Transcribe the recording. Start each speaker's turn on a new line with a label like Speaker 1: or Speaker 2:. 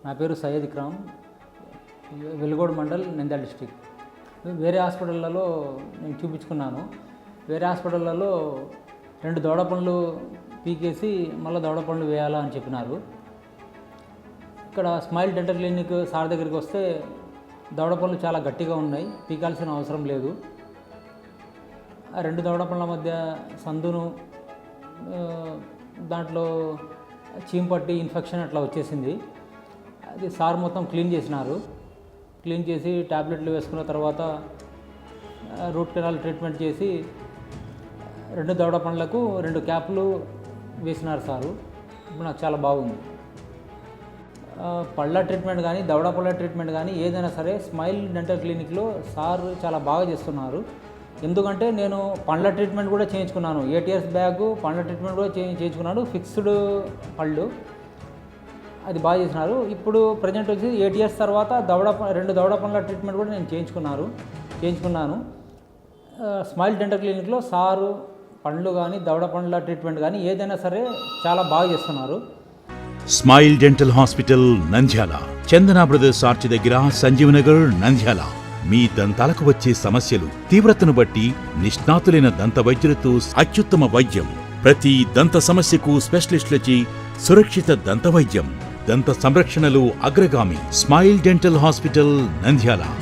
Speaker 1: నా పేరు సయ్యద్ ఇక్రామ్, వెలుగోడు మండల్, నంద్యాల డిస్టిక్. వేరే హాస్పిటళ్ళలో నేను చూపించుకున్నాను. వేరే హాస్పిటళ్ళలో 2 దవడ పనులు పీకేసి మళ్ళీ దవడ పనులు వేయాలా అని చెప్పినారు. ఇక్కడ స్మైల్ డెంటల్ క్లినిక్ సార్ దగ్గరికి వస్తే దవడ పనులు చాలా గట్టిగా ఉన్నాయి, పీకాల్సిన అవసరం లేదు. ఆ 2 దవడ పనుల మధ్య సందును దాంట్లో చీంపట్టి ఇన్ఫెక్షన్ అట్లా వచ్చేసింది. అది సార్ మొత్తం క్లీన్ చేసినారు. క్లీన్ చేసి ట్యాబ్లెట్లు వేసుకున్న తర్వాత రూట్ కెనాల్ ట్రీట్మెంట్ చేసి 2 దవడ పండ్లకు 2 క్యాప్లు వేసినారు సారు. ఇప్పుడు నాకు చాలా బాగుంది. పళ్ళ ట్రీట్మెంట్ కానీ దవడ పళ్ళ ట్రీట్మెంట్ కానీ ఏదైనా సరే స్మైల్ డెంటల్ క్లినిక్లో సార్ చాలా బాగా చేస్తున్నారు. ఎందుకంటే నేను పండ్ల ట్రీట్మెంట్ కూడా చేయించుకున్నాను. 8 years బ్యాక్ పండ్ల ట్రీట్మెంట్ కూడా చేయించుకున్నాను. ఫిక్స్డ్ పళ్ళు అది బాగా చేసినారు. ఇప్పుడు ప్రజెంట్ వచ్చి 8 years తర్వాత 2 దవడ పండ్ల ట్రీట్మెంట్ కూడా నేను చేయించుకున్నాను. స్మైల్ డెంటల్ క్లినిక్లో సారు పండ్లు కానీ దవడ పండ్ల ట్రీట్మెంట్ కానీ ఏదైనా సరే చాలా బాగా చేస్తున్నారు.
Speaker 2: స్మైల్ డెంటల్ హాస్పిటల్ నంద్యాల, చందన బ్రదర్స్ ఆర్చ్ దగ్గర, సంజీవనగర్, నంద్యాల. మీ దంతాలకు వచ్చే సమస్యలు తీవ్రతను బట్టి నిష్ణాతులైన దంత వైద్యులతో అత్యుత్తమ వైద్యం. ప్రతి దంత సమస్యకు స్పెషలిస్టులచే సురక్షిత దంత వైద్యం. దంత సంరక్షణలో అగ్రగామి. Smile dental hospital Nandyal.